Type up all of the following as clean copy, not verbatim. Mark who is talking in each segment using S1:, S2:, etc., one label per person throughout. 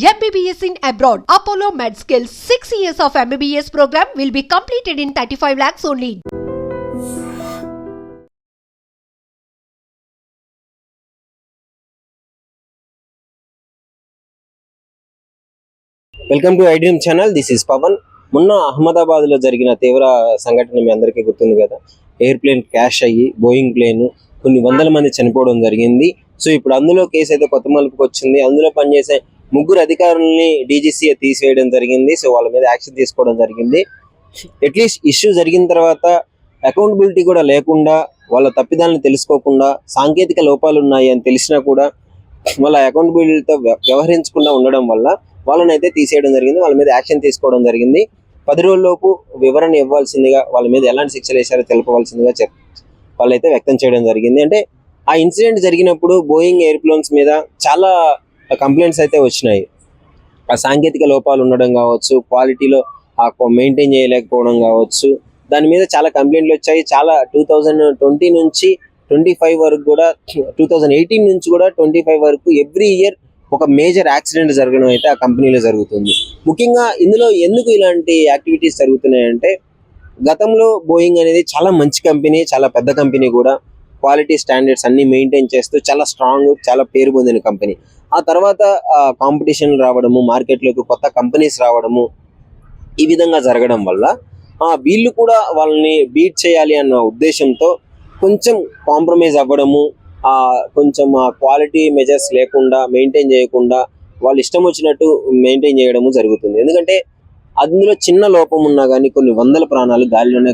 S1: MBBS in abroad. Apollo MedSkills 6 years of MBBS program will be completed in 35 lakhs only.
S2: Welcome to iDream channel. This is Pavan. మొన్న అహ్మదాబాద్ లో జరిగిన తీవ్ర సంఘటన మీ అందరికీ గుర్తుంది కదా. ఎయిర్ ప్లేన్ క్రాష్ అయ్యి బోయింగ్ ప్లేన్ కొన్ని వందల మంది చనిపోవడం జరిగింది. సో ఇప్పుడు అందులో కేసు అయితే కొత్త మలుపుకి వచ్చింది. అందులో పనిచేసే ముగ్గురు అధికారులని డీజీసీఏ తీసివేయడం జరిగింది. సో వాళ్ళ మీద యాక్షన్ తీసుకోవడం జరిగింది. అట్లీస్ట్ ఇష్యూ జరిగిన తర్వాత అకౌంటబిలిటీ కూడా లేకుండా, వాళ్ళ తప్పిదాలను తెలుసుకోకుండా, సాంకేతిక లోపాలు ఉన్నాయి అని తెలిసినా కూడా వాళ్ళ అకౌంటబిలిటీతో వ్యవహరించకుండా ఉండడం వల్ల వాళ్ళని అయితే తీసేయడం జరిగింది. వాళ్ళ మీద యాక్షన్ తీసుకోవడం జరిగింది. 10 రోజుల్లోపు వివరణ ఇవ్వాల్సిందిగా, వాళ్ళ మీద ఎలాంటి శిక్షలు వేశారో తెలుపవలసిందిగా వాళ్ళైతే వ్యక్తం చేయడం జరిగింది. అంటే ఆ ఇన్సిడెంట్ జరిగినప్పుడు బోయింగ్ ఎయిర్ప్లేన్స్ మీద చాలా కంప్లైంట్స్ అయితే వచ్చినాయి. ఆ సాంకేతిక లోపాలు ఉండడం కావచ్చు, క్వాలిటీలో మెయింటైన్ చేయలేకపోవడం కావచ్చు, దాని మీద చాలా కంప్లైంట్లు వచ్చాయి. చాలా 2020 నుంచి 25 వరకు కూడా, 2018 నుంచి కూడా 25 వరకు ఎవ్రీ ఇయర్ ఒక మేజర్ యాక్సిడెంట్ జరగడం అయితే ఆ కంపెనీలో జరుగుతుంది. ముఖ్యంగా ఇందులో ఎందుకు ఇలాంటి యాక్టివిటీస్ జరుగుతున్నాయంటే, గతంలో బోయింగ్ అనేది చాలా మంచి కంపెనీ, చాలా పెద్ద కంపెనీ కూడా, క్వాలిటీ స్టాండర్డ్స్ అన్ని మెయింటైన్ చేస్తూ చాలా స్ట్రాంగ్, చాలా పేరు పొందిన కంపెనీ. ఆ తర్వాత కాంపిటీషన్ రావడము, మార్కెట్లోకి కొత్త కంపెనీస్ రావడము, ఈ విధంగా జరగడం వల్ల వీళ్ళు కూడా వాళ్ళని బీట్ చేయాలి అన్న ఉద్దేశంతో కొంచెం కాంప్రమైజ్ అవ్వడము, కొంచెం క్వాలిటీ మెజర్స్ లేకుండా, మెయింటైన్ చేయకుండా వాళ్ళు ఇష్టం వచ్చినట్టు మెయింటైన్ చేయడము జరుగుతుంది. ఎందుకంటే అందులో చిన్న లోపం ఉన్నా కానీ కొన్ని వందల ప్రాణాలు గాలిలోనే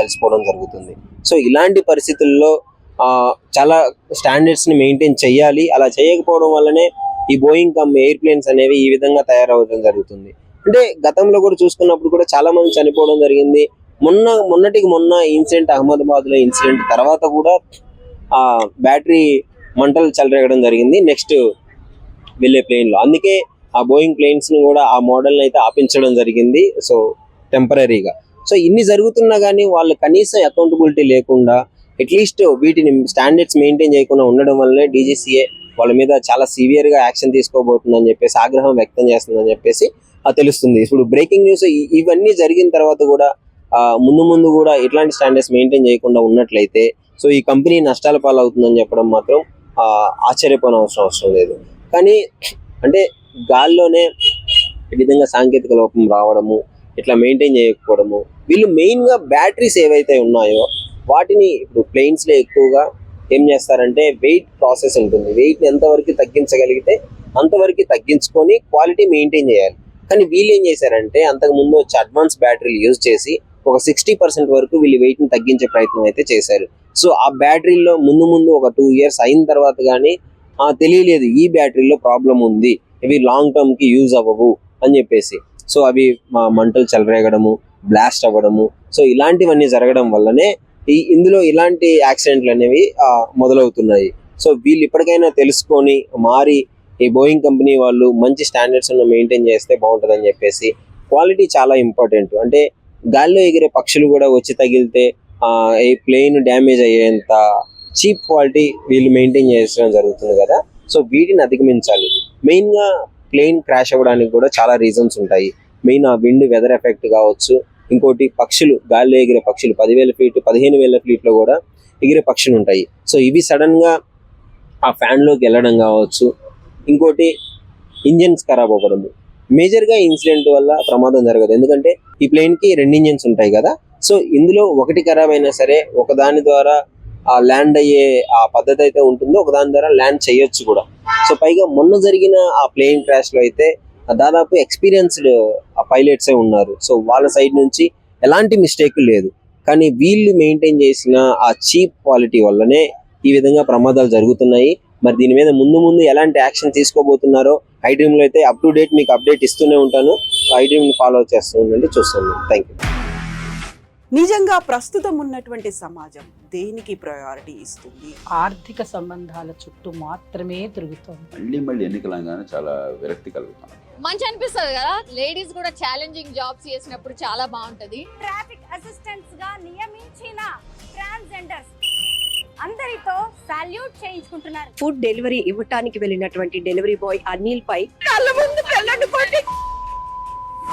S2: కలిసిపోవడం జరుగుతుంది. సో ఇలాంటి పరిస్థితుల్లో చాలా స్టాండర్డ్స్ ని మెయింటైన్ చేయాలి. అలా చేయకపోవడం వల్లనే ఈ బోయింగ్ ఎయిర్ప్లేన్స్ అనేవి ఈ విధంగా తయారవడం జరుగుతుంది. అంటే గతంలో కూడా చూసుకున్నప్పుడు కూడా చాలా మంది చనిపోవడం జరిగింది. మొన్నటికి మొన్న ఇన్సిడెంట్, అహ్మదాబాద్ లో ఇన్సిడెంట్ తర్వాత కూడా బ్యాటరీ మంటలు చెలరేగడం జరిగింది నెక్స్ట్ వెళ్ళే ప్లేన్ లో. అందుకే ఆ బోయింగ్ ప్లేన్స్ ని కూడా ఆ మోడల్ అయితే ఆపించడం జరిగింది, సో టెంపరీగా. సో ఇన్ని జరుగుతున్నా కానీ వాళ్ళు కనీసం అకౌంటబిలిటీ లేకుండా, అట్లీస్ట్ వీటిని స్టాండర్డ్స్ మెయింటైన్ చేయకుండా ఉండడం వల్లనే డీజీసీఏ వాళ్ళ మీద చాలా సివియర్ గా యాక్షన్ తీసుకోబోతుందని చెప్పేసి, ఆగ్రహం వ్యక్తం చేస్తుందని చెప్పేసి తెలుస్తుంది. ఇప్పుడు బ్రేకింగ్ న్యూస్ ఇవన్నీ జరిగిన తర్వాత కూడా ముందు కూడా ఇట్లాంటి స్టాండర్డ్స్ మెయింటైన్ చేయకుండా ఉన్నట్లయితే సో ఈ కంపెనీ నష్టాల పాలవుతుందని చెప్పడం మాత్రం ఆశ్చర్యపోనవసరం అవసరం లేదు. కానీ అంటే గాల్లోనే ఈ విధంగా సాంకేతిక లోపం రావడము, ఇట్లా మెయింటైన్ చేయకపోవడము, వీళ్ళు మెయిన్ గా బ్యాటరీస్ ఏవైతే ఉన్నాయో వాటిని ఇప్పుడు ప్లేన్స్ లో ఎక్కువగా ఏం చేస్తారంటే వెయిట్ ప్రాసెస్ ఉంటుంది. వెయిట్ ని ఎంతవరకు తగ్గించగలిగితే అంతవరకు తగ్గించుకొని క్వాలిటీ మెయింటైన్ చేయాలి. కానీ వీళ్ళు ఏం చేశారంటే అంతకు ముందు వచ్చే అడ్వాన్స్ బ్యాటరీలు యూజ్ చేసి ఒక 60% వరకు వీళ్ళు వెయిట్ ని తగ్గించే ప్రయత్నం అయితే చేశారు. సో ఆ బ్యాటరీలో ముందు ఒక 2 years అయిన తర్వాత కానీ తెలియలేదు ఈ బ్యాటరీలో ప్రాబ్లం ఉంది, ఇవి లాంగ్ టర్మ్ కి యూజ్ అవ్వవు అని చెప్పేసి. సో అవి మంటలు చెలరేగడము, బ్లాస్ట్ అవ్వడము, సో ఇలాంటివన్నీ జరగడం వల్లనే ఇందులో ఇలాంటి యాక్సిడెంట్లు అనేవి మొదలవుతున్నాయి. సో వీళ్ళు ఇప్పటికైనా తెలుసుకొని మారి ఈ బోయింగ్ కంపెనీ వాళ్ళు మంచి స్టాండర్డ్స్ మెయింటైన్ చేస్తే బాగుంటుందని చెప్పేసి. క్వాలిటీ చాలా ఇంపార్టెంట్. అంటే గాల్లో ఎగిరే పక్షులు కూడా వచ్చి తగిలితే ఈ ప్లేన్ డ్యామేజ్ అయ్యేంత చీప్ క్వాలిటీ వీళ్ళు మెయింటైన్ చేయడం జరుగుతుంది కదా. సో వీటిని అధిగమించాలి. మెయిన్ గా ప్లేన్ క్రాష్ అవ్వడానికి కూడా చాలా రీజన్స్ ఉంటాయి. మెయిన్ ఆ విండ్ వెదర్ ఎఫెక్ట్ కావచ్చు, ఇంకోటి పక్షులు, గాల్లో ఎగిరే పక్షులు 10,000 feet 15,000 feet లో కూడా ఎగిరే పక్షులు ఉంటాయి. సో ఇవి సడన్ గా ఆ ఫ్యాన్ లోకి వెళ్ళడం కావచ్చు, ఇంకోటి ఇంజిన్స్ ఖరాబ్ అవ్వడము. మేజర్ గా ఇన్సిడెంట్ వల్ల ప్రమాదం జరగదు, ఎందుకంటే ఈ ప్లేన్ కి 2 ఇంజిన్స్ ఉంటాయి కదా. సో ఇందులో ఒకటి ఖరాబ్ అయినా సరే ఒకదాని ద్వారా ల్యాండ్ అయ్యే ఆ పద్ధతి అయితే ఉంటుందో, ఒకదాని ద్వారా ల్యాండ్ చేయొచ్చు కూడా. సో పైగా మొన్న జరిగిన ఆ ప్లేన్ క్రాష్ లో అయితే దాదాపు ఎక్స్పీరియన్స్డ్ పైలట్స్ ఉన్నారు. సో వాళ్ళ సైడ్ నుంచి ఎలాంటి మిస్టేక్ లేదు. కానీ వీళ్ళు మెయింటైన్ చేసిన ఆ చీప్ క్వాలిటీ వల్లనే ఈ విధంగా ప్రమాదాలు జరుగుతున్నాయి. మరి దీని మీద ముందు ఎలాంటి యాక్షన్ తీసుకోబోతున్నారో ఐడ్రీమ్ లో అయితే అప్ టు డేట్ మీకు అప్డేట్ ఇస్తూనే ఉంటాను. ఐడ్రీమ్ ని ఫాలో చేస్తూ ఉండండి, చూస్తాను. Thank you.
S3: నిజంగా ప్రస్తుతం ఉన్నటువంటి సమాజం దేనికి ప్రయారిటీ ఇస్తుంది?
S4: ఆర్థిక సంబంధాల చుట్టూ మాత్రమే తిరుగుతుంది.
S5: మళ్ళీ ఎన్నికలంగానే చాలా విరక్తి కలుగుతాను.
S6: మంచి అనిపిస్తుంది కదా, లేడీస్ కూడా ఛాలెంజింగ్ జాబ్స్ చేసినప్పుడు చాలా బాగుంటది.
S7: ట్రాఫిక్ అసిస్టెంట్స్ గా నియమించిన ట్రాన్స్జెండర్స్ అందరితో సాల్యూట్ చేయించుకుంటున్నారు.
S8: ఫుడ్ డెలివరీ ఇవ్వటానికి వెళ్ళినటువంటి డెలివరీ బాయ్ అనిల్ పై
S3: కళ్ళ ముందు పెళ్ళండి